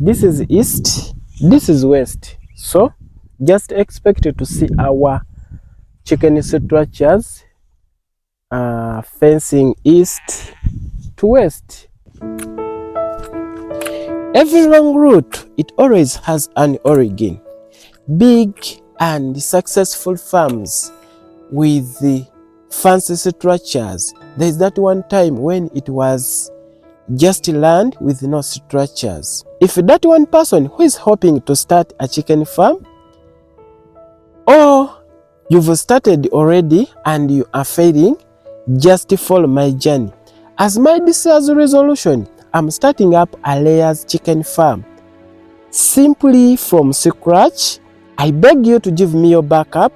This is east, this is west. So just expect to see our chicken structures fencing east to west. Every long route, it always has an origin. Big and successful farms with the fancy structures. There's that one time when it was just land with no structures. If that one person who is hoping to start a chicken farm, or you've started already and you are failing, just follow my journey. As my this year's resolution, I'm starting up a layers chicken farm. Simply from scratch. I beg you to give me your backup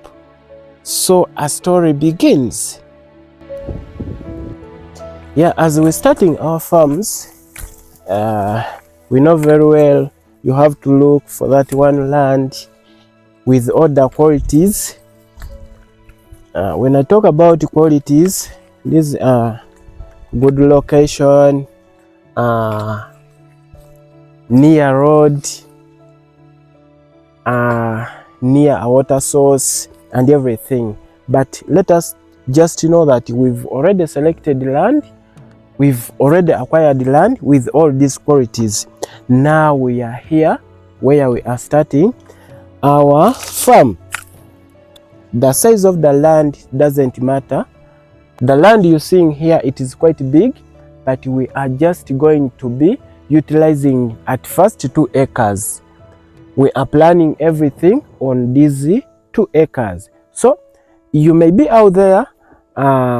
so a story begins. Yeah, as we're starting our farms, we know very well you have to look for that one land with all the qualities. When I talk about qualities, this good location, near road, near a water source and everything. But let us just know that we've already selected land, we've already acquired land with all these qualities. Now we are here where we are starting our farm. The size of the land doesn't matter. The land you're seeing here, it is quite big, but we are just going to be utilizing at first 2 acres. We are planning everything on these 2 acres. So you may be out there,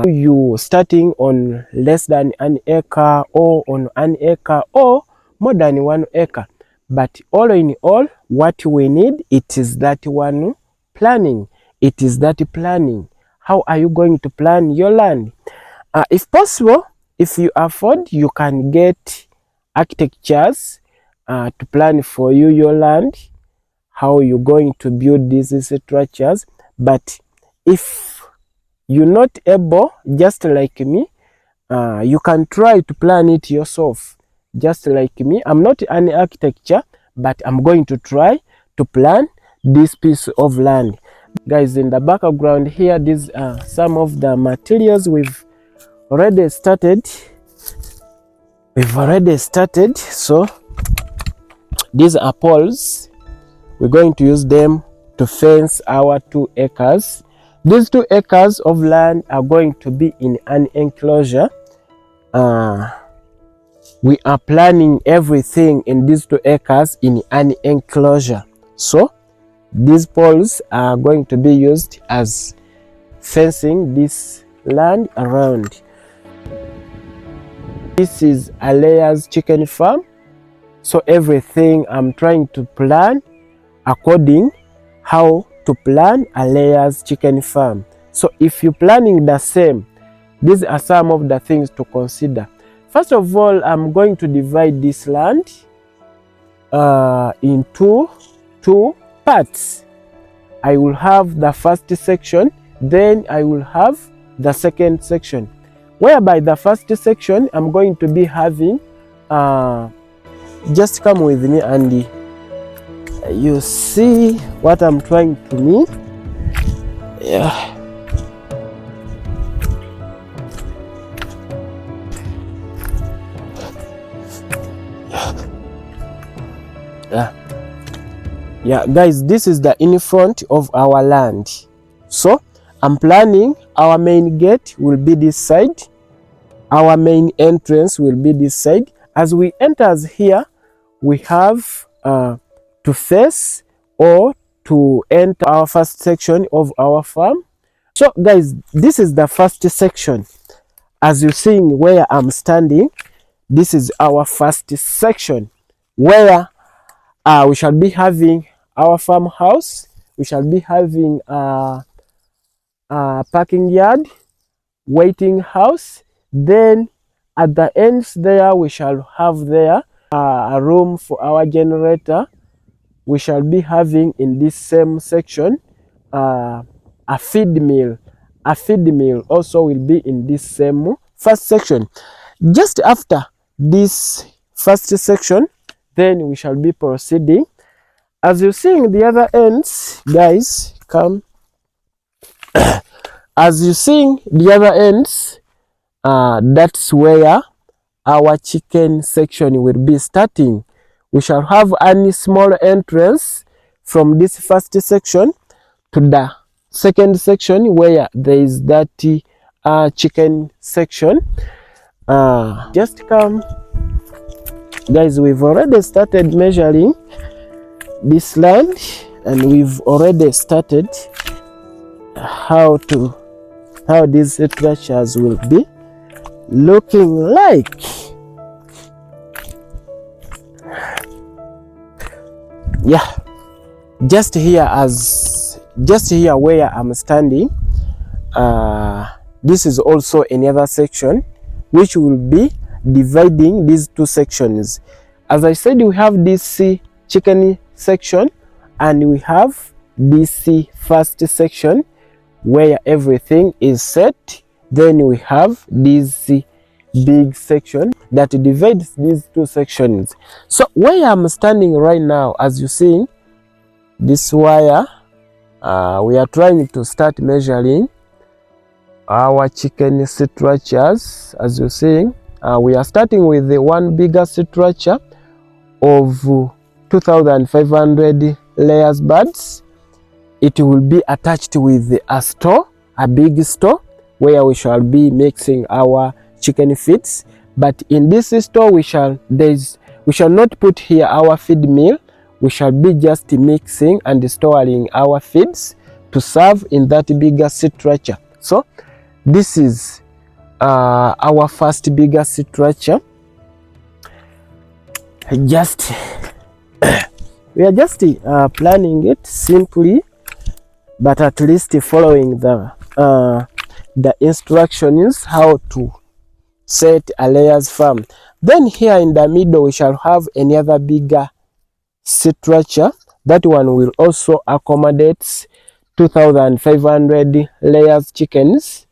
you starting on less than an acre or on an acre or more than 1 acre. But all in all, what we need, it is that one planning. It is that planning. How are you going to plan your land? If possible, if you afford, you can get architects to plan for you your land, how you're going to build these structures. But if you're not able, just like me, you can try to plan it yourself. Just like me, I'm not an architect, but I'm going to try to plan this piece of land. Guys, in the background here, these are some of the materials we've already started. So these are poles. We're going to use them to fence our 2 acres. These 2 acres of land are going to be in an enclosure. We are planning everything in these 2 acres in an enclosure. So these poles are going to be used as fencing this land around. This is a layers chicken farm. So everything I'm trying to plan according how to plan a layers chicken farm. So if you're planning the same, these are some of the things to consider. First of all, I'm going to divide this land into 2 parts. I will have the first section, then I will have the second section. Whereby the first section, I'm going to be having, just come with me and you see what I'm trying to mean. Yeah. Yeah, guys, this is the in front of our land. So I'm planning our main gate will be this side. Our main entrance will be this side. As we enter here, we have to face or to enter our first section of our farm. So guys, this is the first section. As you're seeing where I'm standing, this is our first section where we shall be having our farmhouse. We shall be having a parking yard, waiting house. Then at the ends there, we shall have there a room for our generator. We shall be having in this same section a feed mill. A feed mill also will be in this same first section. Just after this first section, then we shall be proceeding. As you see in the other ends, guys, come. As you see the other ends, that's where our chicken section will be starting. We shall have a small entrance from this first section to the second section where there is that chicken section. Just come, guys. We've already started measuring this land, and we've already started how these structures will be looking like. Yeah, just here where I'm standing, this is also another section which will be dividing these two sections. As I said, we have this chicken section and we have this first section where everything is set. Then we have this big section that divides these two sections. So where I'm standing right now, as you see this wire, we are trying to start measuring our chicken structures. As you see, we are starting with the one bigger structure of 2,500 layers birds. It will be attached with a store, a big store, where we shall be mixing our chicken feeds. But in this store, we shall not put here our feed mill. We shall be just mixing and storing our feeds to serve in that bigger structure. So this is our first bigger structure. We are just planning it simply, but at least following the instructions how to set a layers farm. Then here in the middle we shall have another bigger structure. That one will also accommodate 2,500 layers chickens.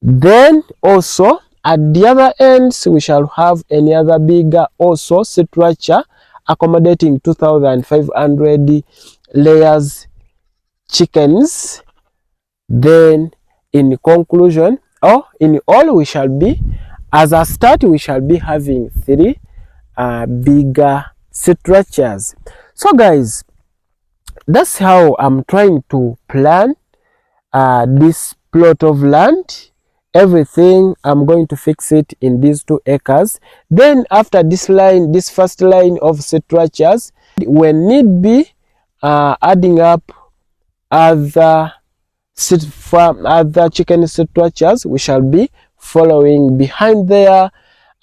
Then also at the other ends we shall have another bigger also structure accommodating 2,500 layers chickens. Then in conclusion, or in all, we shall be, as a start, we shall be having 3 bigger structures. So guys, that's how I'm trying to plan this plot of land. Everything I'm going to fix it in these 2 acres. Then after this line, this first line of structures, when need be, adding up other chicken structures, we shall be following behind there,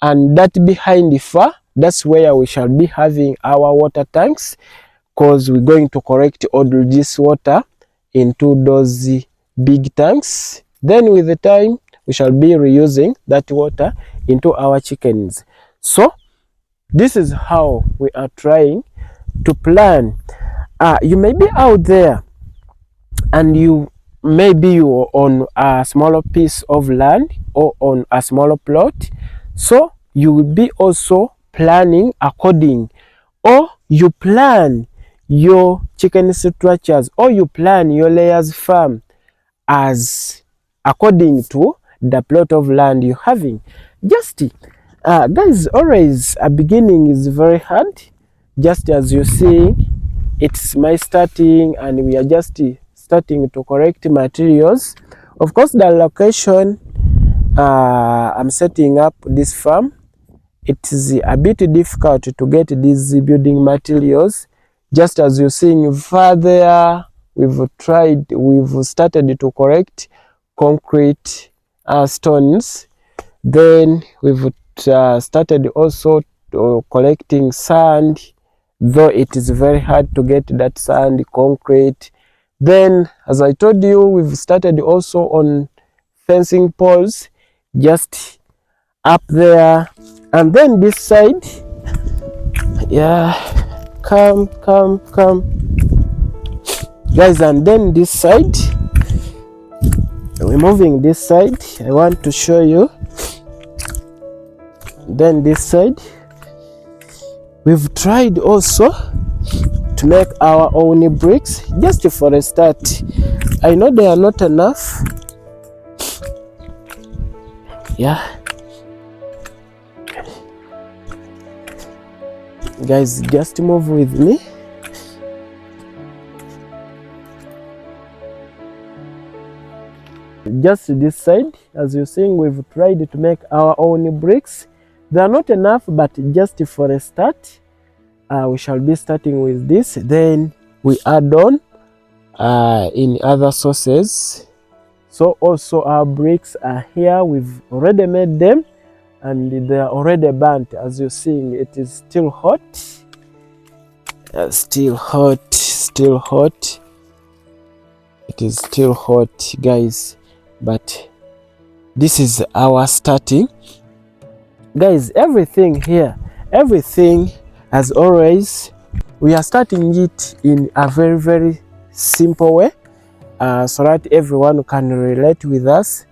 and that behind the far, that's where we shall be having our water tanks, because we're going to collect all this water into those big tanks. Then with the time we shall be reusing that water into our chickens. So this is how we are trying to plan. You may be out there and maybe you're on a smaller piece of land or on a smaller plot, so you will be also planning according, or you plan your chicken structures, or you plan your layers farm as according to the plot of land you're having. Just guys, always a beginning is very hard. Just as you see, it's my starting and we are just starting to correct materials. Of course, the location I'm setting up this farm, it is a bit difficult to get these building materials. Just as you're seeing further, we've started to correct concrete stones. Then we've started also collecting sand, though it is very hard to get that sand, concrete. Then, as I told you, we've started also on fencing poles just up there. And then this side, yeah, come guys. And then this side, we're moving this side, I want to show you. Then this side, We've tried also to make our own bricks just for a start. I know they are not enough. Yeah. Guys, just move with me. Just this side, as you're seeing, we've tried to make our own bricks. They are not enough, but just for a start, we shall be starting with this. Then we add on in other sources. So also our bricks are here. We've already made them and they are already burnt. As you're seeing, it is still hot. Still hot. It is still hot, guys. But this is our starting. Guys, everything here, everything as always, we are starting it in a very, very simple way, so that everyone can relate with us.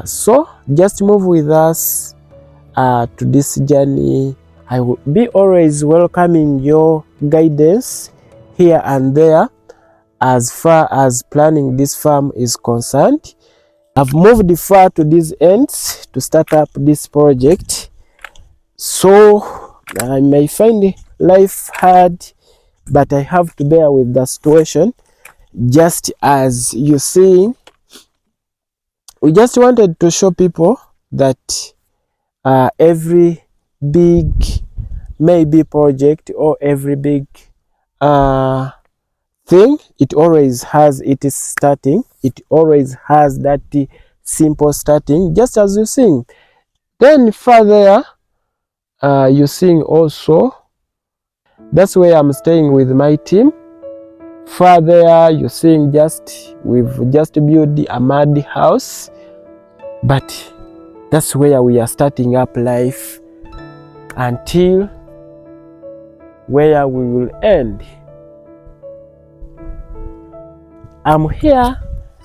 So just move with us to this journey. I will be always welcoming your guidance here and there as far as planning this farm is concerned. I've moved far to these ends to start up this project, so I may find life hard, but I have to bear with the situation. Just as you see, we just wanted to show people that every big maybe project or every big thing, it always has its starting. It always has that simple starting, just as you sing. Then further, you sing also. That's where I'm staying with my team. Further, you sing we've just built a mud house, but that's where we are starting up life until where we will end. I'm here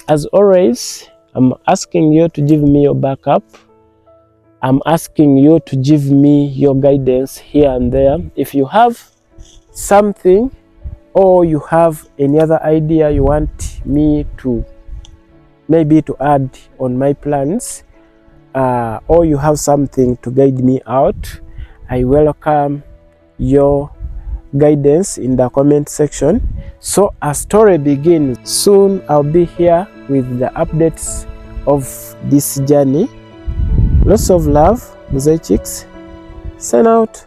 as always. I'm asking you to give me your backup. I'm asking you to give me your guidance here and there. If you have something or you have any other idea you want me to maybe to add on my plans, or you have something to guide me out, I welcome your guidance in the comment section. So a story begins. Soon I'll be here with the updates of this journey. Lots of love, Mzee Chicks. Sign out.